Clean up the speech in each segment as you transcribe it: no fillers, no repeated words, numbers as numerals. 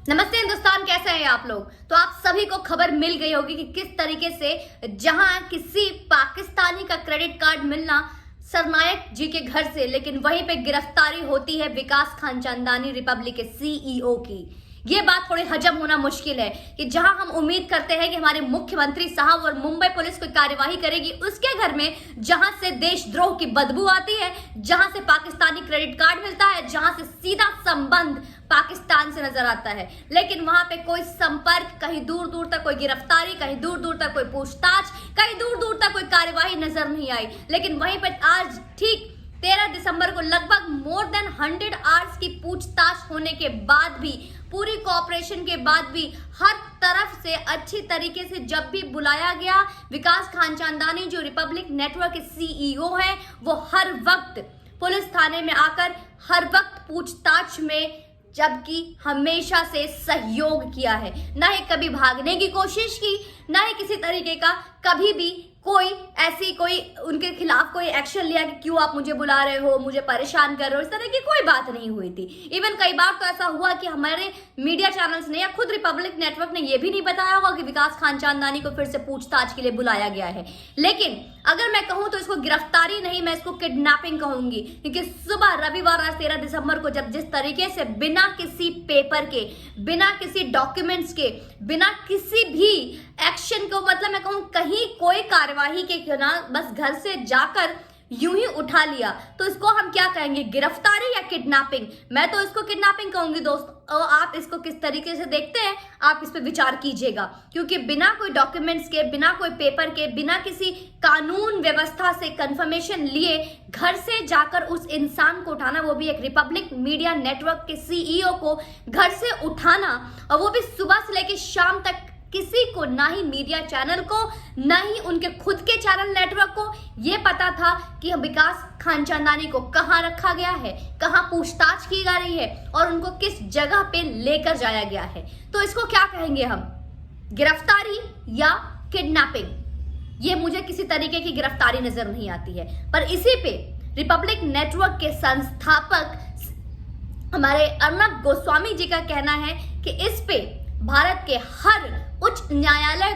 नमस्ते हिंदुस्तान, कैसे हैं आप लोग। तो आप सभी को खबर मिल गई होगी कि किस तरीके से जहां किसी पाकिस्तानी का क्रेडिट कार्ड मिलना सरनायक जी के घर से, लेकिन वहीं पे गिरफ्तारी होती है विकास खानचंदानी रिपब्लिक के सीईओ की। ये बात थोड़ी हजम होना मुश्किल है कि जहां हम उम्मीद करते हैं कि हमारे मुख्यमंत्री साहब और मुंबई पुलिस कोई कार्यवाही करेगी, उसके घर में जहां से देशद्रोह की बदबू आती है, जहां से पाकिस्तानी क्रेडिट कार्ड मिलता है, जहां से सीधा संबंध पाकिस्तान से नजर आता है, लेकिन वहां पे कोई संपर्क, कहीं दूर दूर तक कोई गिरफ्तारी, कहीं दूर दूर तक कोई पूछताछ, कहीं दूर दूर तक कोई कार्यवाही नजर नहीं आई। लेकिन वहीं पर आज ठीक 13 दिसंबर को लगभग मोर देन 100 आवर्स की पूछताछ होने के बाद भी, पूरी कोऑपरेशन के बाद भी, हर तरफ से अच्छी तरीके से जब भी बुलाया गया, विकास खानचंदानी जो रिपब्लिक नेटवर्क के सीईओ है, वो हर वक्त पुलिस थाने में आकर हर वक्त पूछताछ में जबकि हमेशा से सहयोग किया है। ना ही कभी भागने की कोशिश की, ना ही किसी तरीके का कभी भी कोई उनके खिलाफ कोई एक्शन लिया कि क्यों आप मुझे बुला रहे हो, मुझे परेशान कर रहे हो, इस तरह की कोई बात नहीं हुई थी। इवन कई बार तो ऐसा हुआ कि हमारे मीडिया चैनल्स ने या खुद रिपब्लिक नेटवर्क ने यह भी नहीं बताया होगा कि विकास खानचंदानी को फिर से पूछताछ के लिए बुलाया गया है। लेकिन अगर मैं कहूं तो इसको गिरफ्तारी नहीं, मैं इसको किडनैपिंग कहूंगी, क्योंकि सुबह रविवार आज 13 दिसंबर को जब जिस तरीके से बिना किसी पेपर के, बिना किसी डॉक्यूमेंट्स के, बिना किसी भी एक्शन को, मतलब मैं कहूं कहीं कोई कार्यवाही के बिना बस घर से जाकर यूं ही उठा लिया, तो इसको हम क्या कहेंगे, गिरफ्तारी या किडनैपिंग? मैं तो इसको किडनैपिंग कहूंगी दोस्त। आप इसको किस तरीके से देखते हैं, आप इस पे विचार कीजिएगा, क्योंकि बिना कोई डॉक्यूमेंट्स के, बिना कोई पेपर के, बिना किसी कानून व्यवस्था से कंफर्मेशन लिए घर से जाकर उस इंसान को उठाना, वो भी एक रिपब्लिक मीडिया नेटवर्क के सीईओ को घर से उठाना, और वो भी सुबह से लेकर शाम तक, किसी को, ना ही मीडिया चैनल को, ना ही उनके खुद के चैनल नेटवर्क को ये पता था कि विकास खानचंदानी को कहां रखा गया है, कहां पूछताछ की जा रही है और उनको किस जगह पे लेकर जाया गया है। तो इसको क्या कहेंगे हम, गिरफ्तारी या किडनैपिंग? ये मुझे किसी तरीके की गिरफ्तारी नजर नहीं आती है। पर इसी पे रिपब्लिक नेटवर्क के संस्थापक हमारे अर्नब गोस्वामी जी का कहना है कि इस पे भारत के हर उच्च न्यायालय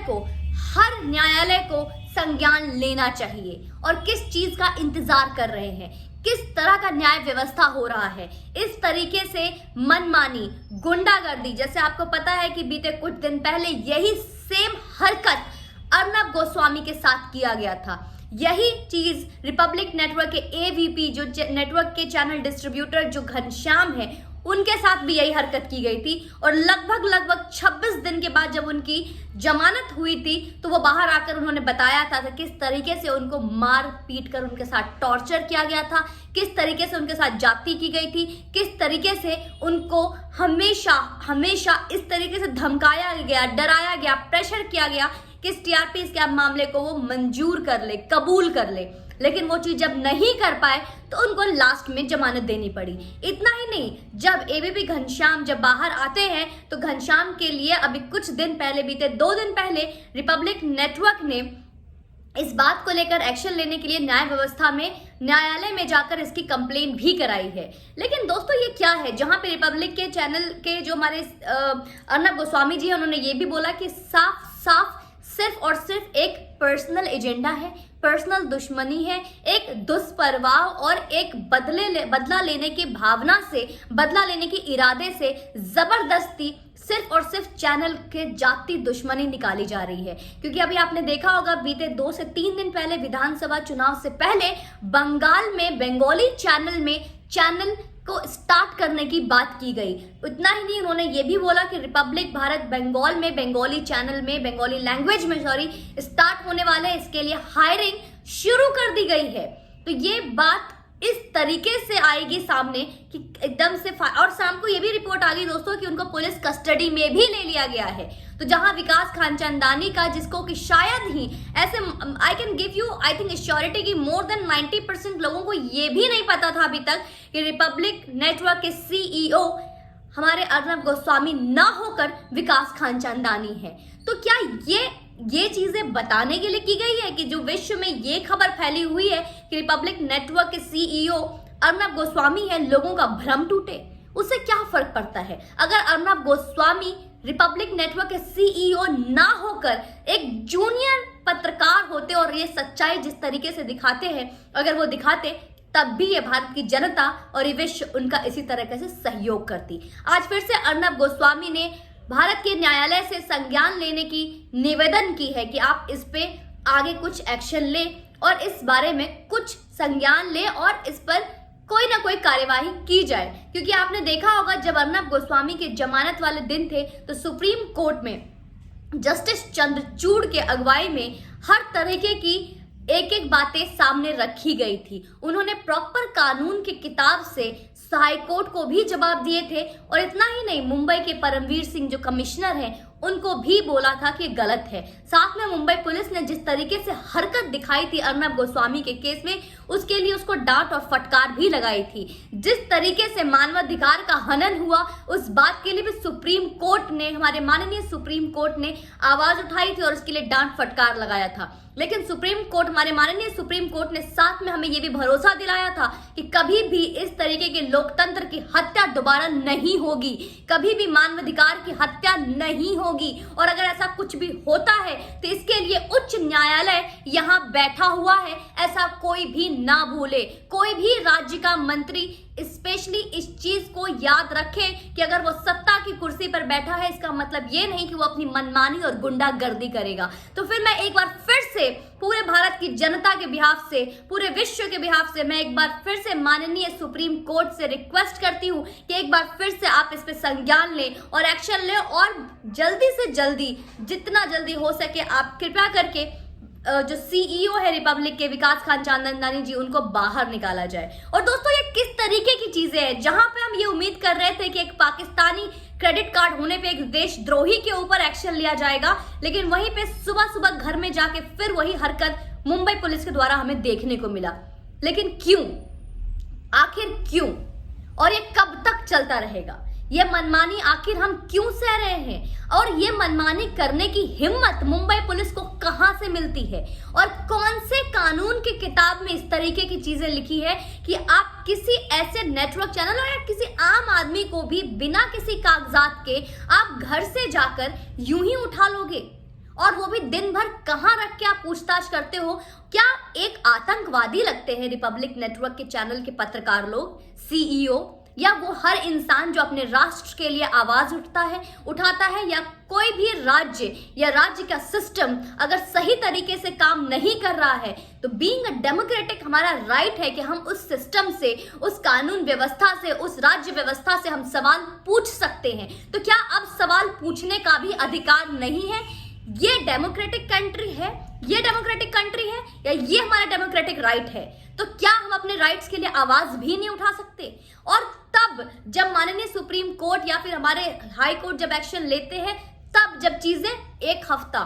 को संज्ञान लेना चाहिए। और किस चीज का इंतजार कर रहे हैं, किस तरह का न्याय व्यवस्था हो रहा है, इस तरीके से मनमानी, गुंडागर्दी, जैसे आपको पता है कि बीते कुछ दिन पहले यही सेम हरकत अर्नब गोस्वामी के साथ किया गया था। यही चीज रिपब्लिक नेटवर्क के एवीपी, जो नेटवर्क के चैनल डिस्ट्रीब्यूटर जो घनश्याम है, उनके साथ भी यही हरकत की गई थी। और लगभग 26 दिन के बाद जब उनकी जमानत हुई थी, तो वो बाहर आकर उन्होंने बताया था कि किस तरीके से उनको मार पीट कर उनके साथ टॉर्चर किया गया था, किस तरीके से उनके साथ जाति की गई थी, किस तरीके से उनको हमेशा इस तरीके से धमकाया गया, डराया गया, प्रेशर किया गया कि इस टीआरपी स्कैम मामले को वो मंजूर कर ले, कबूल कर ले। लेकिन वो चीज जब नहीं कर पाए तो उनको लास्ट में जमानत देनी पड़ी। इतना ही नहीं, जब एबीपी घनश्याम जब बाहर आते हैं तो घनश्याम के लिए अभी कुछ दिन पहले, बीते 2 दिन पहले, रिपब्लिक नेटवर्क ने इस बात को लेकर एक्शन लेने के लिए न्यायालय में जाकर इसकी कंप्लेन भी कराई है। लेकिन दोस्तों ये क्या है, जहां पे रिपब्लिक के चैनल के जो हमारे अर्नब गोस्वामी जी हैं, उन्होंने ये भी बोला कि साफ साफ सिर्फ और सिर्फ एक पर्सनल एजेंडा है, पर्सनल दुश्मनी है, एक दुष्प्रभाव और एक बदला लेने की भावना से, बदला लेने के इरादे से जबरदस्ती सिर्फ और सिर्फ चैनल के जाति दुश्मनी निकाली जा रही है। क्योंकि अभी आपने देखा होगा बीते 2 से 3 दिन पहले विधानसभा चुनाव से पहले बंगाल में बंगाली चैनल को स्टार्ट करने की बात की गई। इतना ही नहीं, उन्होंने ये भी बोला कि रिपब्लिक भारत बंगाल में, बंगाली चैनल में, बंगाली लैंग्वेज में स्टार्ट होने वाले, इसके लिए हायरिंग शुरू कर दी गई है। तो ये बात इस तरीके से आएगी सामने कि एकदम से, और शाम को ये भी रिपोर्ट आ गई दोस्तों कि उनको पुलिस कस्टडी में भी ले लिया गया है। तो जहां विकास खानचंदानी का, जिसको कि शायद ही ऐसे, I can give you I think surety की मोर देन 90% लोगों को ये भी नहीं पता था अभी तक कि रिपब्लिक नेटवर्क के सीईओ हमारे अर्नब गोस्वामी ना होकर विकास खानचंदानी है। तो क्या ये चीजें बताने के लिए की गई है कि जो विश्व में ये खबर फैली हुई है कि रिपब्लिक नेटवर्क के सीईओ अर्नब गोस्वामी है, लोगों का भ्रम टूटे, उसे क्या फर्क पड़ता है? अगर अर्नब गोस्वामी रिपब्लिक नेटवर्क के सीईओ ना होकर एक जूनियर पत्रकार होते और ये सच्चाई जिस तरीके से दिखाते हैं, अगर वो दिखाते, तब भी ये भारत की जनता और ये विश्व उनका इसी तरीके से सहयोग करती। आज फिर से अर्नब गोस्वामी ने भारत के न्यायालय से संज्ञान लेने की निवेदन की है कि आप इस पे आगे कुछ एक्शन ले और इस बारे में कुछ संज्ञान ले और इस पर कोई ना कोई कार्यवाही की जाए। क्योंकि आपने देखा होगा जब अर्नब गोस्वामी के जमानत वाले दिन थे तो सुप्रीम कोर्ट में जस्टिस चंद्रचूड़ के अगुवाई में हर तरीके की एक एक बातें सामने रखी गई थी। उन्होंने प्रॉपर कानून की किताब से हाई कोर्ट को भी जवाब दिए थे और इतना ही नहीं, मुंबई के परमवीर सिंह जो कमिश्नर हैं उनको भी बोला था कि गलत है। साथ में मुंबई पुलिस ने जिस तरीके से हरकत दिखाई थी अर्नब गोस्वामी के केस में, उसके लिए उसको डांट और फटकार भी लगाई थी। जिस तरीके से मानवाधिकार का हनन हुआ उस बात के लिए भी सुप्रीम कोर्ट ने, हमारे माननीय सुप्रीम कोर्ट ने आवाज उठाई थी और उसके लिए डांट फटकार लगाया था। लेकिन सुप्रीम कोर्ट, हमारे माननीय सुप्रीम कोर्ट ने साथ में हमें यह भी भरोसा दिलाया था कि कभी भी इस तरीके के लोकतंत्र की हत्या दोबारा नहीं होगी, कभी भी मानवाधिकार की हत्या नहीं होगी। और अगर ऐसा कुछ भी होता है तो इसके लिए उच्च न्यायालय यहाँ बैठा हुआ है, ऐसा कोई भी ना भूले। कोई भी राज्य का मंत्री स्पेशली इस चीज को याद रखे कि अगर वो सत्ता की कुर्सी पर बैठा है इसका मतलब ये नहीं कि वो अपनी मनमानी और गुंडागर्दी करेगा। तो फिर मैं एक बार फिर से पूरे भारत की जनता के बिहाफ से, पूरे विश्व के बिहाफ से मैं एक बार फिर से माननीय सुप्रीम कोर्ट से रिक्वेस्ट करती हूँ कि एक बार फिर से आप इस पे संज्ञान लें और एक्शन लें और जल्दी से जल्दी, जितना जल्दी हो सके आप कृपया करके जो सीईओ है रिपब्लिक के विकास खान चांदनी जी, उनको बाहर निकाला जाए। और दोस्तों ये किस तरीके की चीजें हैं जहां पे हम ये उम्मीद कर रहे थे कि एक पाकिस्तानी क्रेडिट कार्ड होने पे एक देशद्रोही के ऊपर एक्शन लिया जाएगा, लेकिन वहीं पे सुबह सुबह घर में जाके फिर वही हरकत मुंबई पुलिस के द्वारा हमें देखने को मिला। लेकिन क्यों, आखिर क्यों, और ये कब तक चलता रहेगा? ये मनमानी आखिर हम क्यों सह रहे हैं? और ये मनमानी करने की हिम्मत मुंबई पुलिस को कहां से मिलती है? और कौन से कानून की किताब में इस तरीके की चीजें लिखी है कि आप किसी ऐसे नेटवर्क चैनल या किसी आम आदमी को भी बिना किसी कागजात के आप घर से जाकर यूं ही उठा लोगे, और वो भी दिन भर कहां रख के आप पूछताछ करते हो? क्या एक आतंकवादी लगते हैं रिपब्लिक नेटवर्क के चैनल के पत्रकार लोग, सीईओ, या वो हर इंसान जो अपने राष्ट्र के लिए आवाज उठाता है, या कोई भी राज्य या राज्य का सिस्टम अगर सही तरीके से काम नहीं कर रहा है तो बीइंग अ डेमोक्रेटिक हमारा राइट है कि हम उस सिस्टम से, उस कानून व्यवस्था से, उस राज्य व्यवस्था से हम सवाल पूछ सकते हैं। तो क्या अब सवाल पूछने का भी अधिकार नहीं है? ये डेमोक्रेटिक कंट्री है, ये डेमोक्रेटिक कंट्री है, या ये हमारा डेमोक्रेटिक राइट है? तो क्या हम अपने राइट्स के लिए आवाज भी नहीं उठा सकते? और तब जब माननीय सुप्रीम कोर्ट या फिर हमारे हाई कोर्ट जब एक्शन लेते हैं, तब जब चीजें 1 हफ्ता,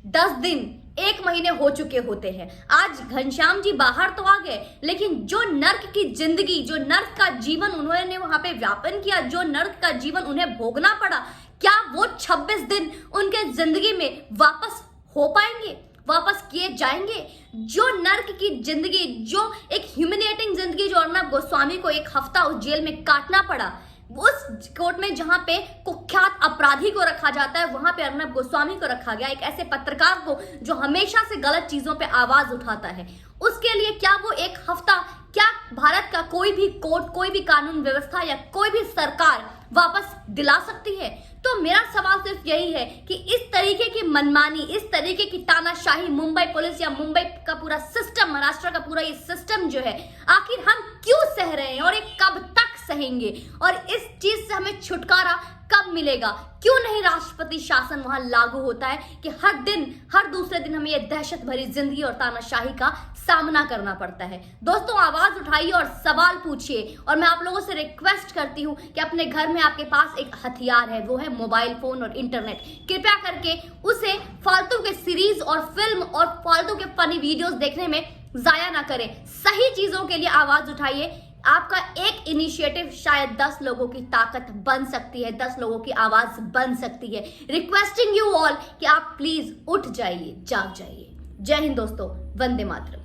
10 दिन, 1 महीने हो चुके होते हैं। आज घनश्याम जी बाहर तो आ गए, लेकिन जो नर्क की जिंदगी, जो नर्क का जीवन उन्होंने वहां पे व्यापन किया, जो नर्क का जीवन उन्हें भोगना पड़ा, क्या वो 26 दिन उनके जिंदगी में वापस हो पाएंगे, वापस किए जाएंगे? जो नर्क की जिंदगी, जो एक ह्यूमिलिएटिंग जिंदगी जो अर्नब गोस्वामी को 1 हफ्ता उस जेल में काटना पड़ा, उस कोर्ट में जहां पे कुख्यात अपराधी को रखा जाता है, वहां पे अर्नब गोस्वामी को रखा गया, एक ऐसे पत्रकार को जो हमेशा से गलत चीजों पे आवाज उठाता है। उसके लिए क्या वो 1 हफ्ता, क्या भारत का कोई भी कोर्ट, कोई भी कानून व्यवस्था या कोई भी सरकार वापस दिला सकती है? तो मेरा सवाल सिर्फ यही है कि इस तरीके की मनमानी, इस तरीके की तानाशाही मुंबई पुलिस या मुंबई का पूरा सिस्टम, महाराष्ट्र का पूरा ये सिस्टम जो है, आखिर हम क्यों सह रहे हैं और ये कब तक सहेंगे? और इस चीज से हमें छुटकारा कब मिलेगा? क्यों नहीं राष्ट्रपति शासन वहां लागू होता है कि हर दिन, हर दूसरे दिन हमें ये दहशत भरी जिंदगी और तानाशाही का सामना करना पड़ता है? दोस्तों आवाज उठाइए और सवाल पूछिए। और मैं आप लोगों से रिक्वेस्ट करती हूँ कि अपने घर में आपके पास एक हथियार है, वो है मोबाइल फोन और इंटरनेट। कृपया करके उसे फालतू के सीरीज और फिल्म और फालतू के फनी वीडियोस देखने में जाया ना करें। सही चीजों के लिए आवाज उठाइए। आपका एक इनिशिएटिव शायद 10 लोगों की ताकत बन सकती है, 10 लोगों की आवाज बन सकती है। रिक्वेस्टिंग यू ऑल कि आप प्लीज उठ जाइए, जाग जाइए। जय हिंद दोस्तों, वंदे मातरम।